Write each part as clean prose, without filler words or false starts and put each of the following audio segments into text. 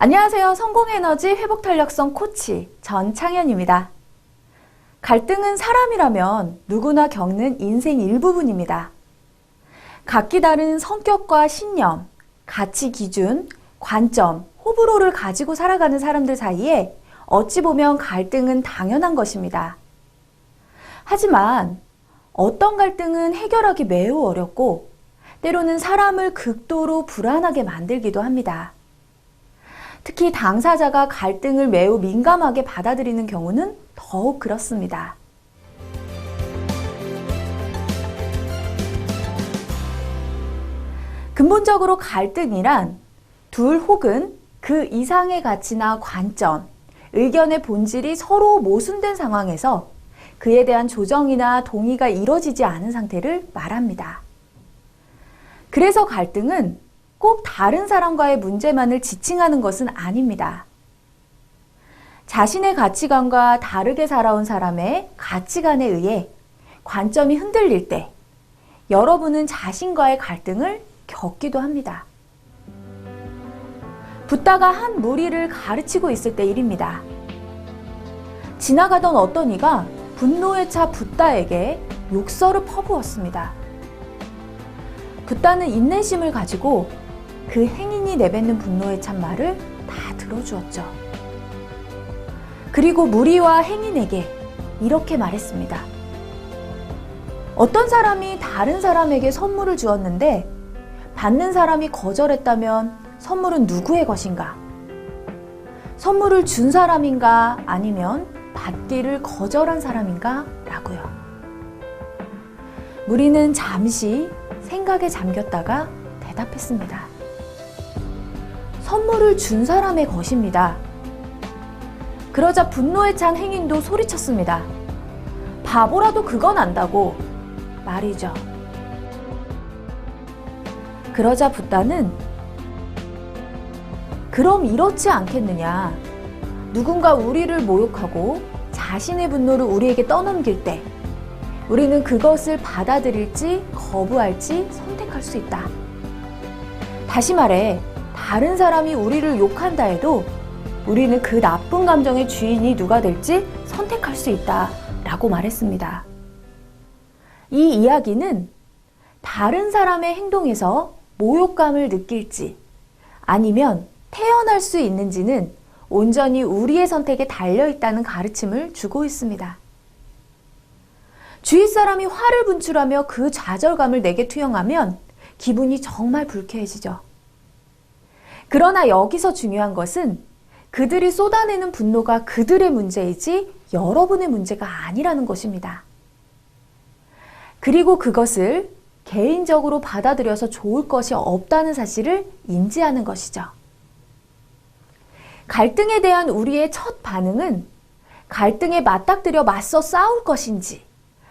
안녕하세요. 성공에너지 회복탄력성 코치 전창현입니다. 갈등은 사람이라면 누구나 겪는 인생 일부분입니다. 각기 다른 성격과 신념, 가치 기준, 관점, 호불호를 가지고 살아가는 사람들 사이에 어찌 보면 갈등은 당연한 것입니다. 하지만 어떤 갈등은 해결하기 매우 어렵고 때로는 사람을 극도로 불안하게 만들기도 합니다. 특히 당사자가 갈등을 매우 민감하게 받아들이는 경우는 더욱 그렇습니다. 근본적으로 갈등이란 둘 혹은 그 이상의 가치나 관점, 의견의 본질이 서로 모순된 상황에서 그에 대한 조정이나 동의가 이뤄지지 않은 상태를 말합니다. 그래서 갈등은 꼭 다른 사람과의 문제만을 지칭하는 것은 아닙니다. 자신의 가치관과 다르게 살아온 사람의 가치관에 의해 관점이 흔들릴 때 여러분은 자신과의 갈등을 겪기도 합니다. 붓다가 한 무리를 가르치고 있을 때 일입니다. 지나가던 어떤 이가 분노에 차 붓다에게 욕설을 퍼부었습니다. 붓다는 인내심을 가지고 그 행인이 내뱉는 분노에 찬 말을 다 들어주었죠. 그리고 무리와 행인에게 이렇게 말했습니다. 어떤 사람이 다른 사람에게 선물을 주었는데 받는 사람이 거절했다면 선물은 누구의 것인가? 선물을 준 사람인가 아니면 받기를 거절한 사람인가? 라고요. 무리는 잠시 생각에 잠겼다가 대답했습니다. 선물을 준 사람의 것입니다. 그러자 분노에 찬 행인도 소리쳤습니다. 바보라도 그건 안다고 말이죠. 그러자 붓다는 그럼 이렇지 않겠느냐. 누군가 우리를 모욕하고 자신의 분노를 우리에게 떠넘길 때 우리는 그것을 받아들일지 거부할지 선택할 수 있다. 다시 말해 다른 사람이 우리를 욕한다 해도 우리는 그 나쁜 감정의 주인이 누가 될지 선택할 수 있다 라고 말했습니다. 이 이야기는 다른 사람의 행동에서 모욕감을 느낄지 아니면 태어날 수 있는지는 온전히 우리의 선택에 달려있다는 가르침을 주고 있습니다. 주위 사람이 화를 분출하며 그 좌절감을 내게 투영하면 기분이 정말 불쾌해지죠. 그러나 여기서 중요한 것은 그들이 쏟아내는 분노가 그들의 문제이지 여러분의 문제가 아니라는 것입니다. 그리고 그것을 개인적으로 받아들여서 좋을 것이 없다는 사실을 인지하는 것이죠. 갈등에 대한 우리의 첫 반응은 갈등에 맞닥뜨려 맞서 싸울 것인지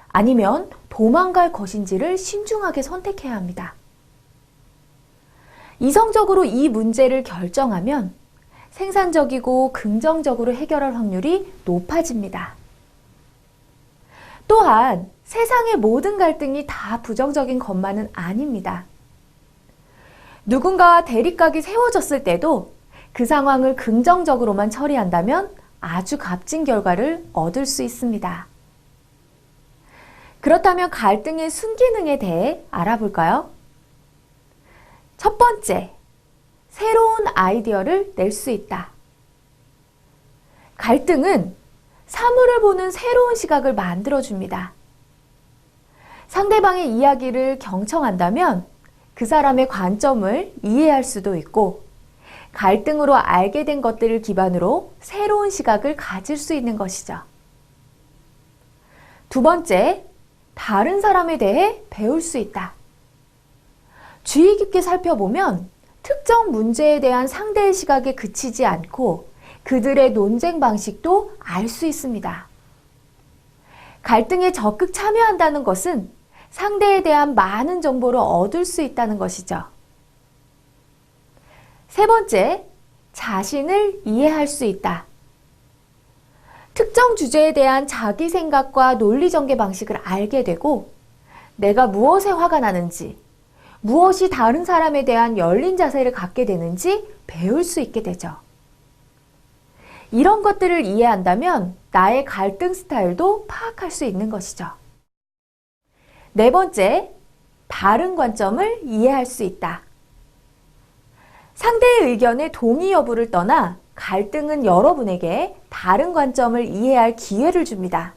아니면 도망갈 것인지를 신중하게 선택해야 합니다. 이성적으로 이 문제를 결정하면 생산적이고 긍정적으로 해결할 확률이 높아집니다. 또한 세상의 모든 갈등이 다 부정적인 것만은 아닙니다. 누군가와 대립각이 세워졌을 때도 그 상황을 긍정적으로만 처리한다면 아주 값진 결과를 얻을 수 있습니다. 그렇다면 갈등의 순기능에 대해 알아볼까요? 첫 번째, 새로운 아이디어를 낼 수 있다. 갈등은 사물을 보는 새로운 시각을 만들어줍니다. 상대방의 이야기를 경청한다면 그 사람의 관점을 이해할 수도 있고 갈등으로 알게 된 것들을 기반으로 새로운 시각을 가질 수 있는 것이죠. 두 번째, 다른 사람에 대해 배울 수 있다. 주의 깊게 살펴보면 특정 문제에 대한 상대의 시각에 그치지 않고 그들의 논쟁 방식도 알 수 있습니다. 갈등에 적극 참여한다는 것은 상대에 대한 많은 정보를 얻을 수 있다는 것이죠. 세 번째, 자신을 이해할 수 있다. 특정 주제에 대한 자기 생각과 논리 전개 방식을 알게 되고 내가 무엇에 화가 나는지 무엇이 다른 사람에 대한 열린 자세를 갖게 되는지 배울 수 있게 되죠. 이런 것들을 이해한다면 나의 갈등 스타일도 파악할 수 있는 것이죠. 네 번째, 다른 관점을 이해할 수 있다. 상대의 의견에 동의 여부를 떠나 갈등은 여러분에게 다른 관점을 이해할 기회를 줍니다.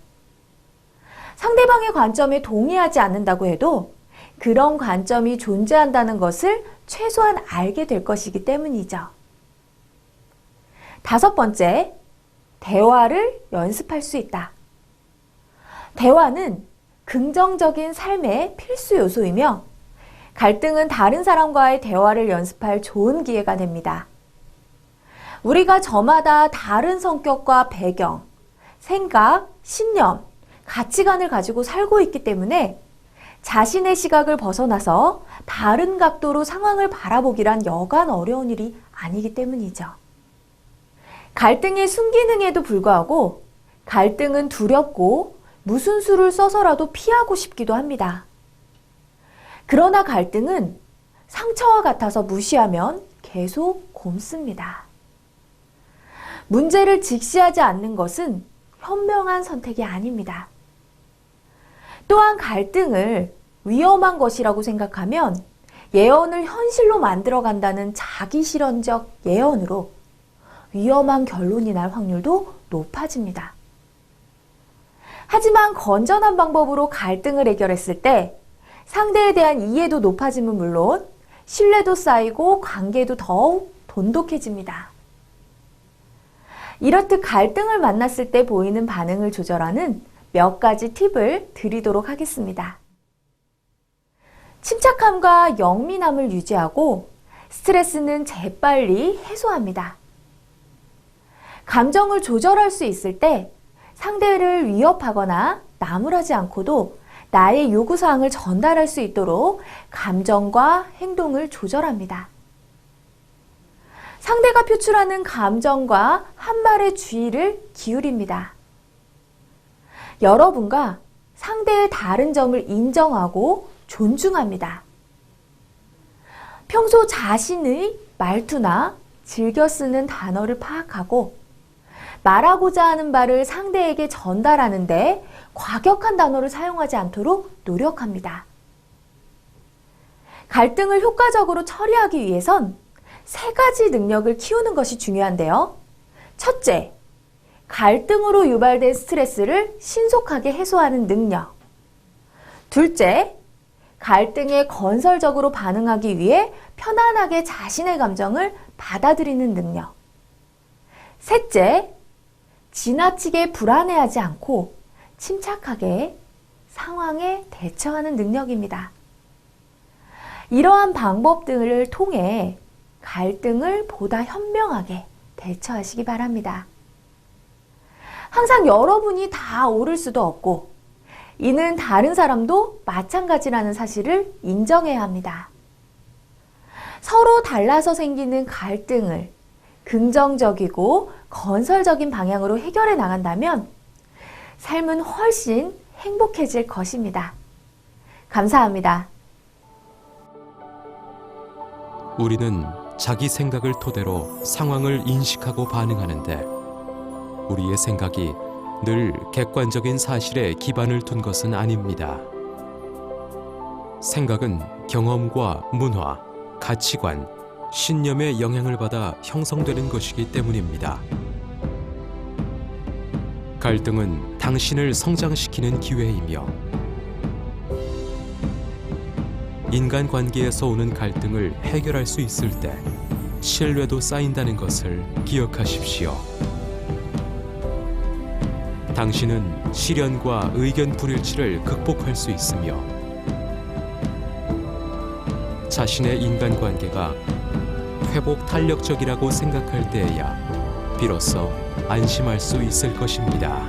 상대방의 관점에 동의하지 않는다고 해도 그런 관점이 존재한다는 것을 최소한 알게 될 것이기 때문이죠. 다섯 번째, 대화를 연습할 수 있다. 대화는 긍정적인 삶의 필수 요소이며 갈등은 다른 사람과의 대화를 연습할 좋은 기회가 됩니다. 우리가 저마다 다른 성격과 배경, 생각, 신념, 가치관을 가지고 살고 있기 때문에 자신의 시각을 벗어나서 다른 각도로 상황을 바라보기란 여간 어려운 일이 아니기 때문이죠. 갈등의 순기능에도 불구하고 갈등은 두렵고 무슨 수를 써서라도 피하고 싶기도 합니다. 그러나 갈등은 상처와 같아서 무시하면 계속 곪습니다. 문제를 직시하지 않는 것은 현명한 선택이 아닙니다. 또한 갈등을 위험한 것이라고 생각하면 예언을 현실로 만들어간다는 자기실현적 예언으로 위험한 결론이 날 확률도 높아집니다. 하지만 건전한 방법으로 갈등을 해결했을 때 상대에 대한 이해도 높아짐은 물론 신뢰도 쌓이고 관계도 더욱 돈독해집니다. 이렇듯 갈등을 만났을 때 보이는 반응을 조절하는 몇 가지 팁을 드리도록 하겠습니다. 침착함과 영민함을 유지하고 스트레스는 재빨리 해소합니다. 감정을 조절할 수 있을 때 상대를 위협하거나 나무라지 않고도 나의 요구사항을 전달할 수 있도록 감정과 행동을 조절합니다. 상대가 표출하는 감정과 한 말의 주의를 기울입니다. 여러분과 상대의 다른 점을 인정하고 존중합니다. 평소 자신의 말투나 즐겨 쓰는 단어를 파악하고 말하고자 하는 바를 상대에게 전달하는데 과격한 단어를 사용하지 않도록 노력합니다. 갈등을 효과적으로 처리하기 위해선 세 가지 능력을 키우는 것이 중요한데요. 첫째, 갈등으로 유발된 스트레스를 신속하게 해소하는 능력. 둘째, 갈등에 건설적으로 반응하기 위해 편안하게 자신의 감정을 받아들이는 능력. 셋째, 지나치게 불안해하지 않고 침착하게 상황에 대처하는 능력입니다. 이러한 방법 등을 통해 갈등을 보다 현명하게 대처하시기 바랍니다. 항상 여러분이 다 옳을 수도 없고 이는 다른 사람도 마찬가지라는 사실을 인정해야 합니다. 서로 달라서 생기는 갈등을 긍정적이고 건설적인 방향으로 해결해 나간다면 삶은 훨씬 행복해질 것입니다. 감사합니다. 우리는 자기 생각을 토대로 상황을 인식하고 반응하는데 우리의 생각이 늘 객관적인 사실에 기반을 둔 것은 아닙니다. 생각은 경험과 문화, 가치관, 신념의 영향을 받아 형성되는 것이기 때문입니다. 갈등은 당신을 성장시키는 기회이며 인간관계에서 오는 갈등을 해결할 수 있을 때 신뢰도 쌓인다는 것을 기억하십시오. 당신은 시련과 의견 불일치를 극복할 수 있으며 자신의 인간관계가 회복 탄력적이라고 생각할 때에야 비로소 안심할 수 있을 것입니다.